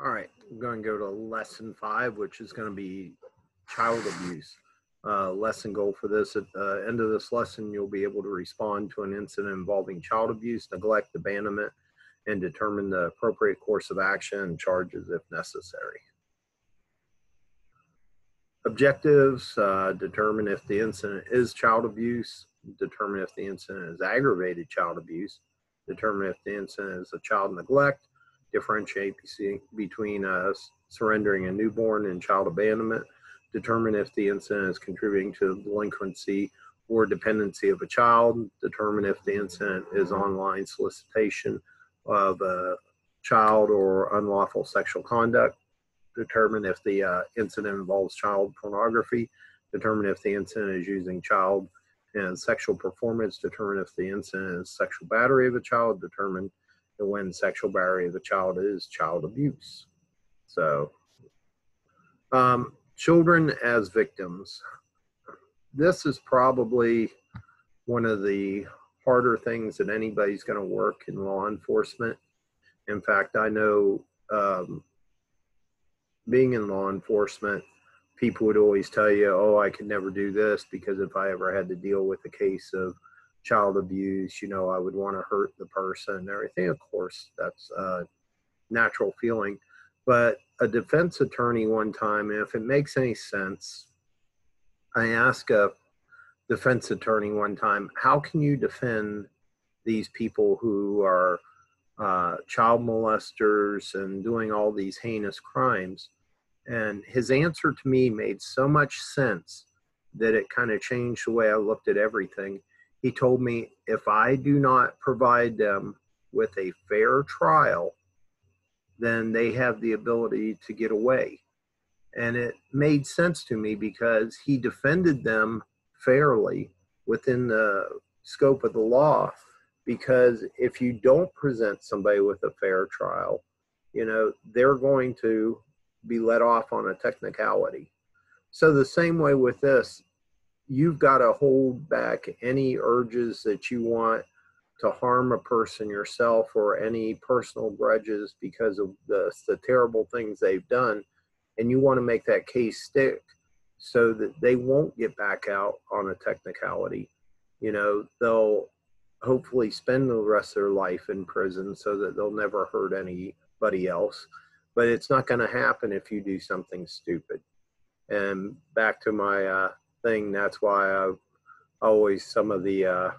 All right, I'm going to go to lesson 5, which is going to be child abuse. Lesson goal for this, at the end of this lesson, you'll be able to respond to an incident involving child abuse, neglect, abandonment, and determine the appropriate course of action and charges if necessary. Objectives, determine if the incident is child abuse, determine if the incident is aggravated child abuse, determine if the incident is a child neglect, differentiate between surrendering a newborn and child abandonment, determine if the incident is contributing to the delinquency or dependency of a child, determine if the incident is online solicitation of a child or unlawful sexual conduct, determine if the incident involves child pornography, determine if the incident is using child and sexual performance, determine if the incident is sexual battery of a child, determine when sexual battery of a child is child abuse. So, children as victims. This is probably one of the harder things that anybody's going to work in law enforcement. In fact, I know being in law enforcement, people would always tell you, oh, I could never do this because if I ever had to deal with a case of child abuse, you know, I would want to hurt the person and everything. Of course, that's a natural feeling. But a defense attorney one time, and if it makes any sense, I asked a defense attorney one time, how can you defend these people who are child molesters and doing all these heinous crimes? And his answer to me made so much sense that it kind of changed the way I looked at everything. He told me, if I do not provide them with a fair trial, then they have the ability to get away. And it made sense to me because he defended them fairly within the scope of the law. Because if you don't present somebody with a fair trial, you know, they're going to be let off on a technicality. So the same way with this, you've got to hold back any urges that you want to harm a person yourself or any personal grudges because of the terrible things they've done. And you want to make that case stick so that they won't get back out on a technicality. You know, they'll hopefully spend the rest of their life in prison so that they'll never hurt anybody else. But it's not going to happen if you do something stupid. And back to my thing, that's why I always, some of the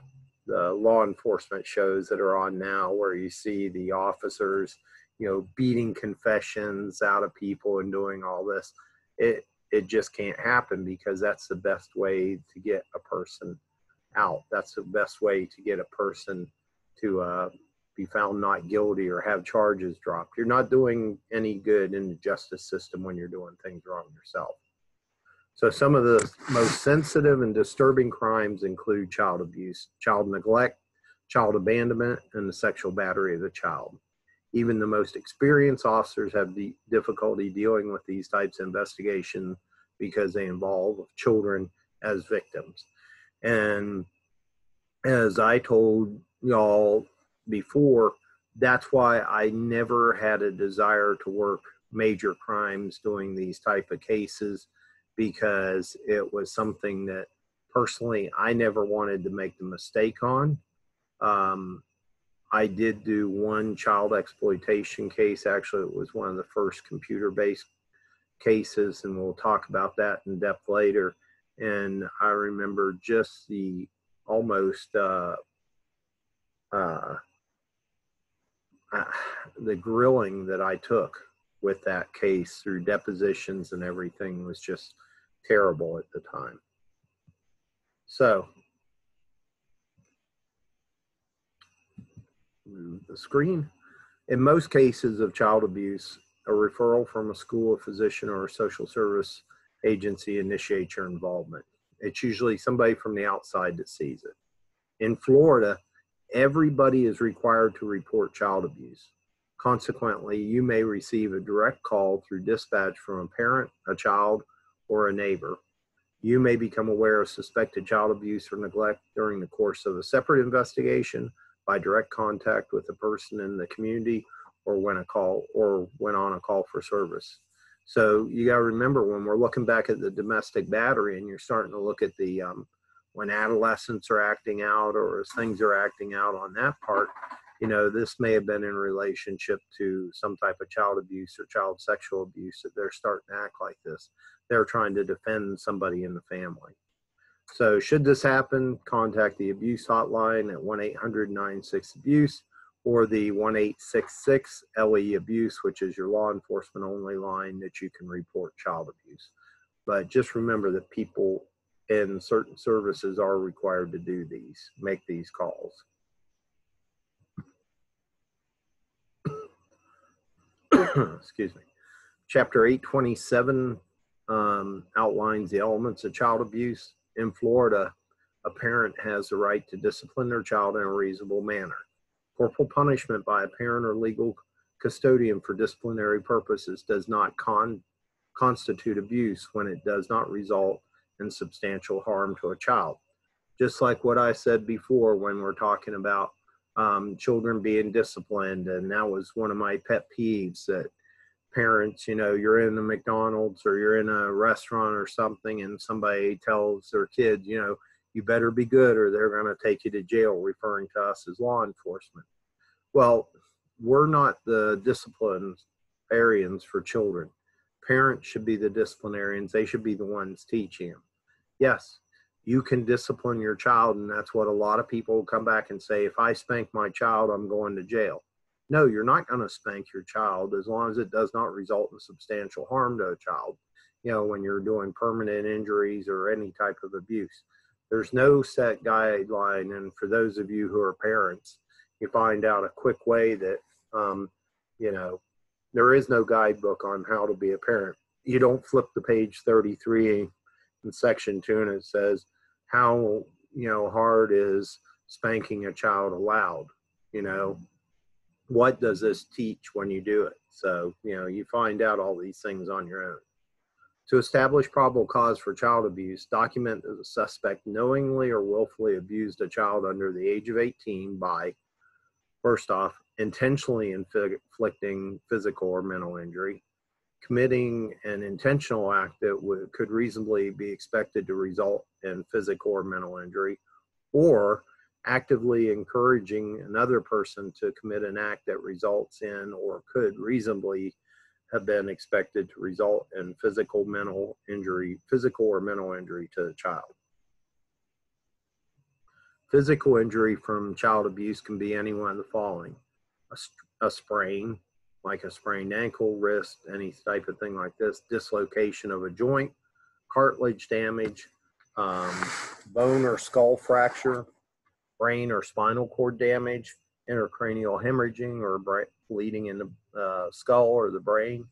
law enforcement shows that are on now where you see the officers, you know, beating confessions out of people and doing all this, it just can't happen because that's the best way to get a person out. That's the best way to get a person to be found not guilty or have charges dropped. You're not doing any good in the justice system when you're doing things wrong yourself. So some of the most sensitive and disturbing crimes include child abuse, child neglect, child abandonment, and the sexual battery of the child. Even the most experienced officers have the difficulty dealing with these types of investigations because they involve children as victims. And as I told y'all before, that's why I never had a desire to work major crimes doing these type of cases, because it was something that personally I never wanted to make the mistake on. I did do one child exploitation case. Actually, it was one of the first computer-based cases, and we'll talk about that in depth later. And I remember just the almost the grilling that I took with that case through depositions and everything was just terrible at the time. So, move the screen. In most cases of child abuse, a referral from a school, a physician, or a social service agency initiates your involvement. It's usually somebody from the outside that sees it. In Florida, everybody is required to report child abuse. Consequently, you may receive a direct call through dispatch from a parent, a child, or a neighbor. You may become aware of suspected child abuse or neglect during the course of a separate investigation by direct contact with a person in the community or went on a call for service. So you got to remember, when we're looking back at the domestic battery and you're starting to look at the when adolescents are acting out or as things are acting out on that part, this may have been in relationship to some type of child abuse or child sexual abuse, that they're starting to act like this. They're trying to defend somebody in the family. So should this happen, contact the abuse hotline at 1-800-96-ABUSE or the 1-866-LE-ABUSE, which is your law enforcement only line that you can report child abuse. But just remember that people in certain services are required to make these calls. Excuse me. Chapter 827 outlines the elements of child abuse. In Florida, a parent has the right to discipline their child in a reasonable manner. Corporal punishment by a parent or legal custodian for disciplinary purposes does not constitute abuse when it does not result in substantial harm to a child. Just like what I said before when we're talking about children being disciplined, and that was one of my pet peeves, that parents, you're in the McDonald's or you're in a restaurant or something, and somebody tells their kids, you better be good or they're going to take you to jail, referring to us as law enforcement. Well, we're not the disciplinarians for children. Parents should be the disciplinarians. They should be the ones teaching them. Yes, you can discipline your child, and that's what a lot of people come back and say, if I spank my child, I'm going to jail. No, you're not going to spank your child as long as it does not result in substantial harm to a child, when you're doing permanent injuries or any type of abuse. There's no set guideline, and for those of you who are parents, you find out a quick way that, there is no guidebook on how to be a parent. You don't flip the page 33 in section 2 and it says, how, hard is spanking a child allowed? What does this teach when you do it? So, you find out all these things on your own. To establish probable cause for child abuse, document that the suspect knowingly or willfully abused a child under the age of 18 by, first off, intentionally inflicting physical or mental injury, committing an intentional act that could reasonably be expected to result in physical or mental injury, or actively encouraging another person to commit an act that results in or could reasonably have been expected to result in physical or mental injury to the child. Physical injury from child abuse can be any one of the following: a sprain, like a sprained ankle, wrist, any type of thing like this, dislocation of a joint, cartilage damage, bone or skull fracture, brain or spinal cord damage, intracranial hemorrhaging or bleeding in the skull or the brain,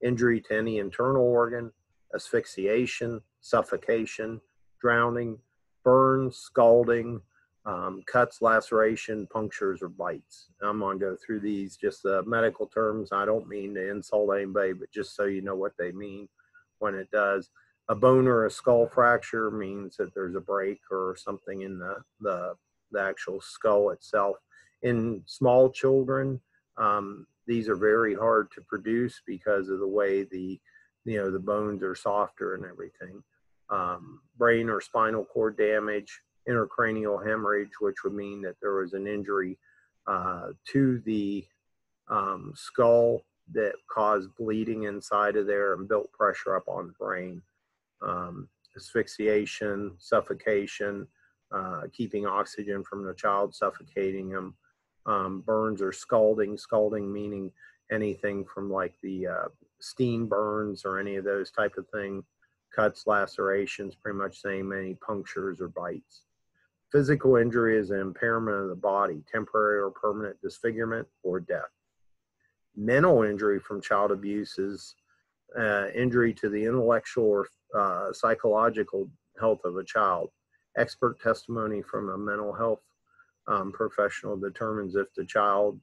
injury to any internal organ, asphyxiation, suffocation, drowning, burns, scalding, cuts, laceration, punctures, or bites. I'm going to go through these, just the medical terms. I don't mean to insult anybody, but just so you know what they mean when it does. A bone or a skull fracture means that there's a break or something in the actual skull itself. In small children, these are very hard to produce because of the way the bones are softer and everything. Brain or spinal cord damage, intracranial hemorrhage, which would mean that there was an injury to the skull that caused bleeding inside of there and built pressure up on the brain. Asphyxiation, suffocation, keeping oxygen from the child, suffocating them. Burns or scalding meaning anything from like the steam burns or any of those type of thing. Cuts, lacerations, pretty much same, any punctures or bites. Physical injury is an impairment of the body, temporary or permanent disfigurement or death. Mental injury from child abuse is injury to the intellectual or psychological health of a child. Expert testimony from a mental health professional determines if the child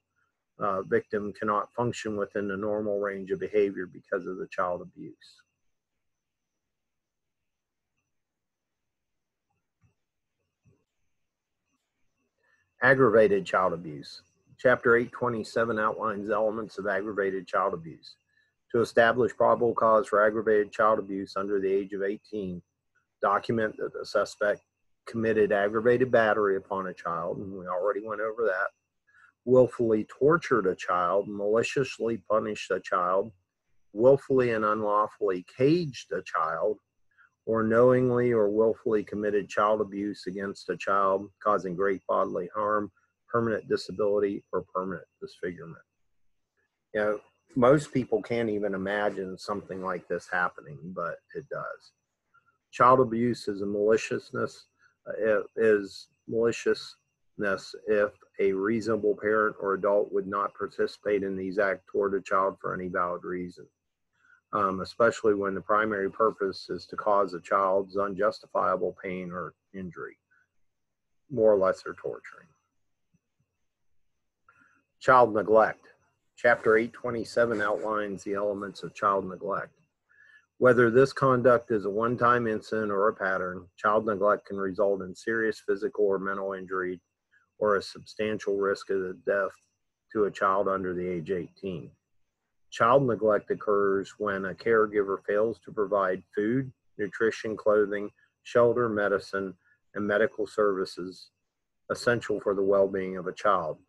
victim cannot function within the normal range of behavior because of the child abuse. Aggravated child abuse. Chapter 827 outlines elements of aggravated child abuse. To establish probable cause for aggravated child abuse under the age of 18, document that the suspect committed aggravated battery upon a child, and we already went over that, willfully tortured a child, maliciously punished a child, willfully and unlawfully caged a child, or knowingly or willfully committed child abuse against a child, causing great bodily harm, permanent disability, or permanent disfigurement. You know, most people can't even imagine something like this happening, but it does. Child abuse is maliciousness if a reasonable parent or adult would not participate in these acts toward a child for any valid reason, especially when the primary purpose is to cause a child's unjustifiable pain or injury, more or less or torturing. Child neglect. Chapter 827 outlines the elements of child neglect. Whether this conduct is a one-time incident or a pattern, child neglect can result in serious physical or mental injury or a substantial risk of death to a child under the age 18. Child neglect occurs when a caregiver fails to provide food, nutrition, clothing, shelter, medicine, and medical services essential for the well-being of a child,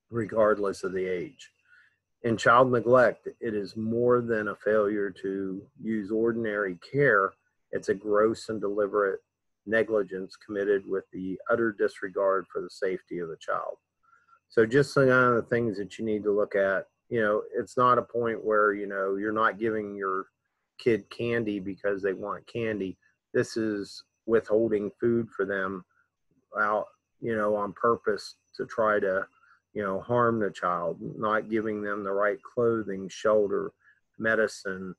regardless of the age. In child neglect, it is more than a failure to use ordinary care. It's a gross and deliberate negligence committed with the utter disregard for the safety of the child. So just some of the things that you need to look at, you know, it's not a point where, you know, you're not giving your kid candy because they want candy. This is withholding food for them out, you know, on purpose to try to, you know, harm the child, not giving them the right clothing, shelter, medicine,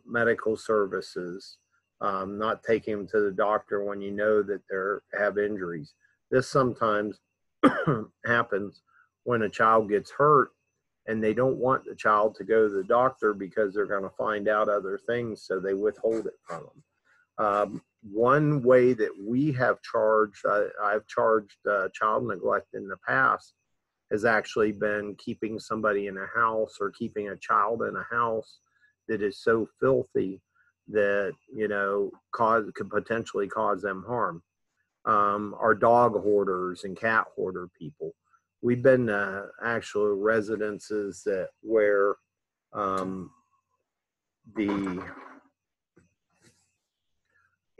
medical services, not taking them to the doctor when you know that they have injuries. This sometimes happens when a child gets hurt and they don't want the child to go to the doctor because they're going to find out other things, so they withhold it from them. One way that we have charged, I've charged child neglect in the past, has actually been keeping somebody in a house or keeping a child in a house that is so filthy that, you know, could potentially cause them harm. Our dog hoarders and cat hoarder people. We've been actual residences that where the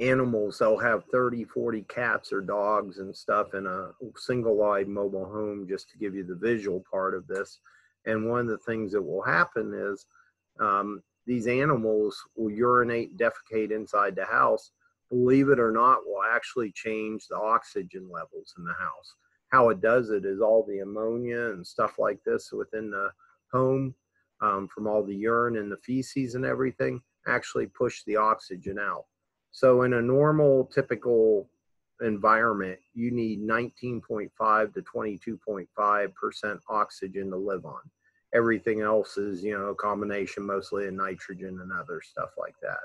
animals, they'll have 30, 40 cats or dogs and stuff in a single wide mobile home, just to give you the visual part of this. And one of the things that will happen is these animals will urinate, defecate inside the house. Believe it or not, will actually change the oxygen levels in the house. How it does it is all the ammonia and stuff like this within the home, from all the urine and the feces and everything, actually push the oxygen out. So in a normal, typical environment, you need 19.5 to 22.5% oxygen to live on. Everything else is, you know, a combination mostly of nitrogen and other stuff like that.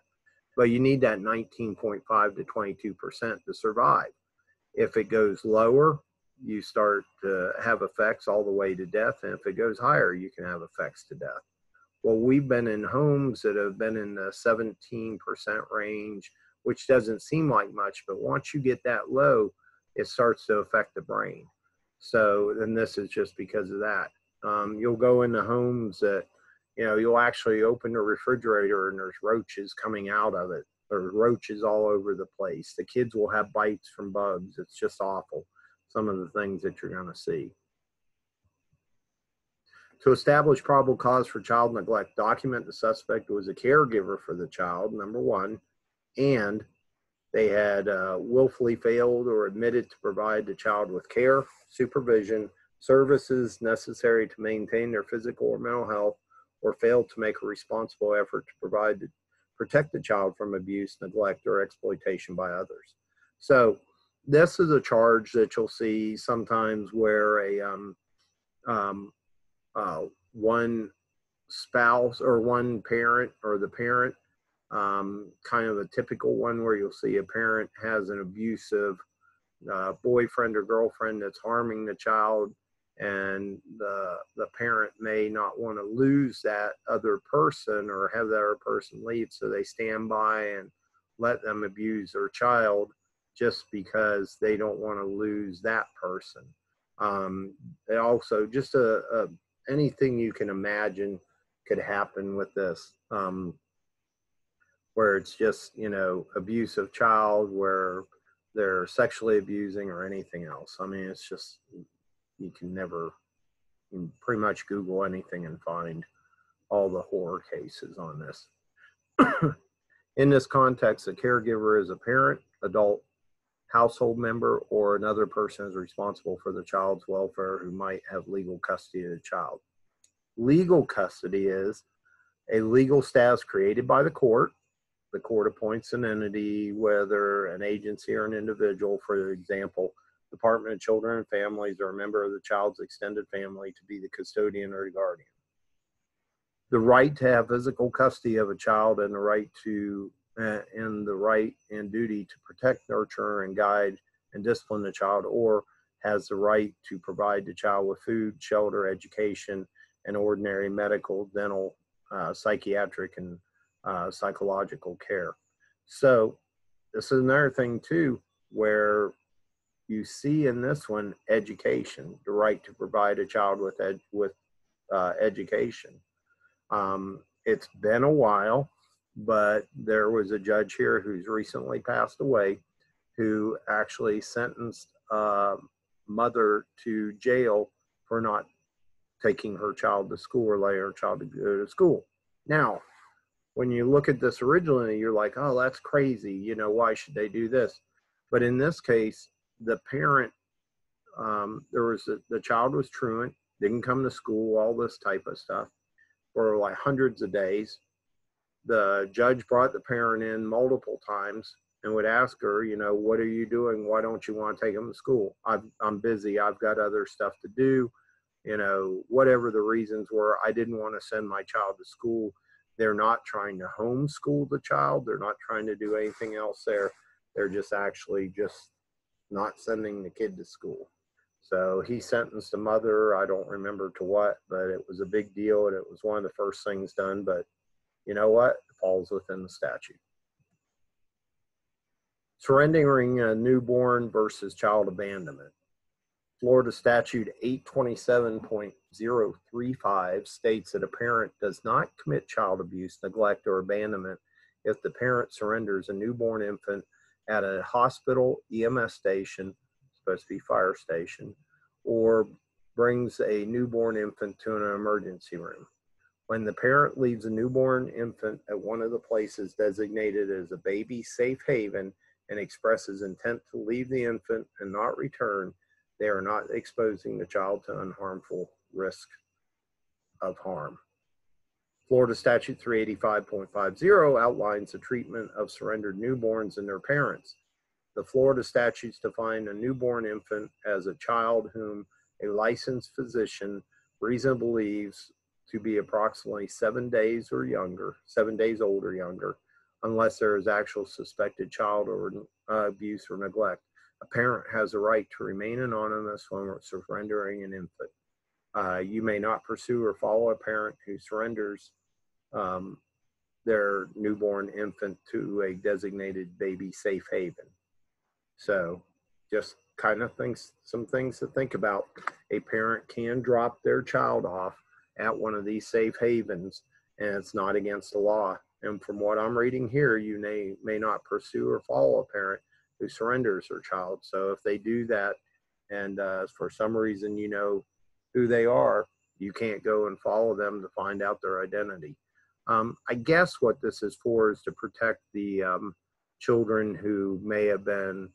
But you need that 19.5 to 22% to survive. If it goes lower, you start to have effects all the way to death. And if it goes higher, you can have effects to death. Well, we've been in homes that have been in the 17% range, which doesn't seem like much, but once you get that low, it starts to affect the brain. So then this is just because of that. You'll go into homes that, you know, you'll actually open the refrigerator and there's roaches coming out of it. There's roaches all over the place. The kids will have bites from bugs. It's just awful, some of the things that you're going to see. To establish probable cause for child neglect, document the suspect was a caregiver for the child, number one, and they had willfully failed or admitted to provide the child with care, supervision, services necessary to maintain their physical or mental health, or failed to make a responsible effort to protect the child from abuse, neglect, or exploitation by others. So this is a charge that you'll see sometimes where one spouse or one parent or the parent, kind of a typical one where you'll see a parent has an abusive boyfriend or girlfriend that's harming the child, and the parent may not want to lose that other person or have that other person leave, so they stand by and let them abuse their child just because they don't want to lose that person. And also, just anything you can imagine could happen with this, where it's just, abuse of child, where they're sexually abusing or anything else. I mean, it's just, you can pretty much Google anything and find all the horror cases on this. In this context, a caregiver is a parent, adult, household member, or another person is responsible for the child's welfare who might have legal custody of the child. Legal custody is a legal status created by the court. The court appoints an entity, whether an agency or an individual, for example, Department of Children and Families, or a member of the child's extended family, to be the custodian or guardian. The right to have physical custody of a child and the right and duty to protect, nurture, and guide and discipline the child, or has the right to provide the child with food, shelter, education, and ordinary medical, dental, psychiatric, and psychological care. So this is another thing too, where you see in this one education, the right to provide a child with education. It's been a while, but there was a judge here who's recently passed away who actually sentenced a mother to jail for not taking her child to school or letting her child to go to school. Now, when you look at this originally, you're like, oh, that's crazy. Why should they do this? But in this case, the parent, the child was truant, didn't come to school, all this type of stuff for like hundreds of days. The judge brought the parent in multiple times and would ask her, what are you doing? Why don't you want to take them to school? I'm busy. I've got other stuff to do. Whatever the reasons were, I didn't want to send my child to school. They're not trying to homeschool the child. They're not trying to do anything else there. They're just actually just not sending the kid to school. So he sentenced the mother, I don't remember to what, but it was a big deal, and it was one of the first things done. But you know what? It falls within the statute. Surrendering a newborn versus child abandonment. Florida Statute 827.035 states that a parent does not commit child abuse, neglect, or abandonment if the parent surrenders a newborn infant at a hospital, EMS station, supposed to be fire station, or brings a newborn infant to an emergency room. When the parent leaves a newborn infant at one of the places designated as a baby safe haven and expresses intent to leave the infant and not return, they are not exposing the child to unharmful risk of harm. Florida Statute 385.50 outlines the treatment of surrendered newborns and their parents. The Florida statutes define a newborn infant as a child whom a licensed physician reasonably believes to be approximately 7 days old or younger, unless there is actual suspected child or abuse or neglect. A parent has a right to remain anonymous when surrendering an infant. You may not pursue or follow a parent who surrenders their newborn infant to a designated baby safe haven. So just kind of some things to think about. A parent can drop their child off at one of these safe havens, and it's not against the law. And from what I'm reading here, you may not pursue or follow a parent who surrenders their child. So if they do that, and for some reason you know who they are, you can't go and follow them to find out their identity. I guess what this is for is to protect the children who may have been,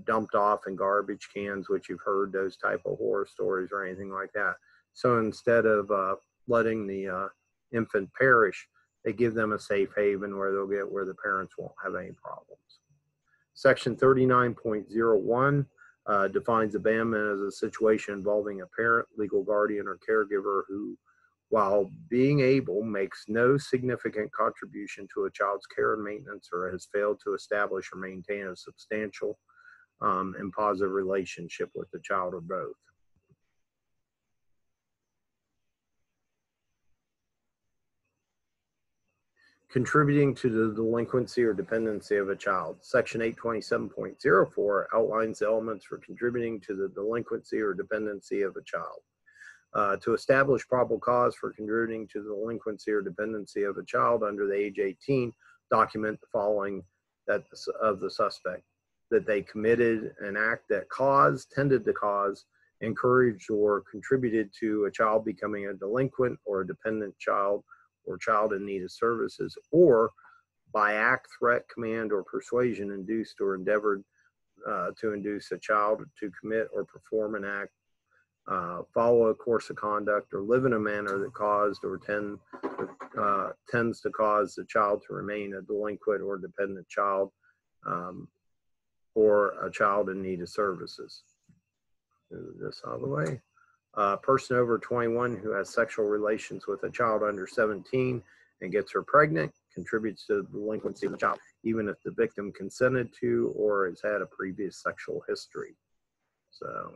dumped off in garbage cans, which you've heard those type of horror stories or anything like that. So instead of letting the infant perish, they give them a safe haven where the parents won't have any problems. Section 39.01 defines abandonment as a situation involving a parent, legal guardian, or caregiver who, while being able, makes no significant contribution to a child's care and maintenance, or has failed to establish or maintain a substantial and positive relationship with the child or both. contributing to the delinquency or dependency of a child. Section 827.04 outlines the elements for contributing to the delinquency or dependency of a child. To establish probable cause for contributing to the delinquency or dependency of a child under the age 18, document the following of the suspect: that they committed an act that caused, tended to cause, encouraged, or contributed to a child becoming a delinquent or a dependent child or child in need of services, or by act, threat, command, or persuasion induced or endeavored to induce a child to commit or perform an act, follow a course of conduct, or live in a manner that caused or tends to cause the child to remain a delinquent or dependent child, or a child in need of services. Move this out of the way. A person over 21 who has sexual relations with a child under 17 and gets her pregnant contributes to the delinquency of the child, even if the victim consented to or has had a previous sexual history. So,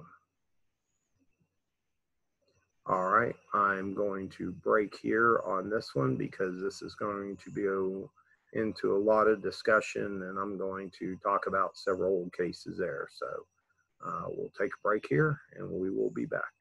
all right, I'm going to break here on this one because this is going to be into a lot of discussion, and I'm going to talk about several old cases there. So we'll take a break here and we will be back.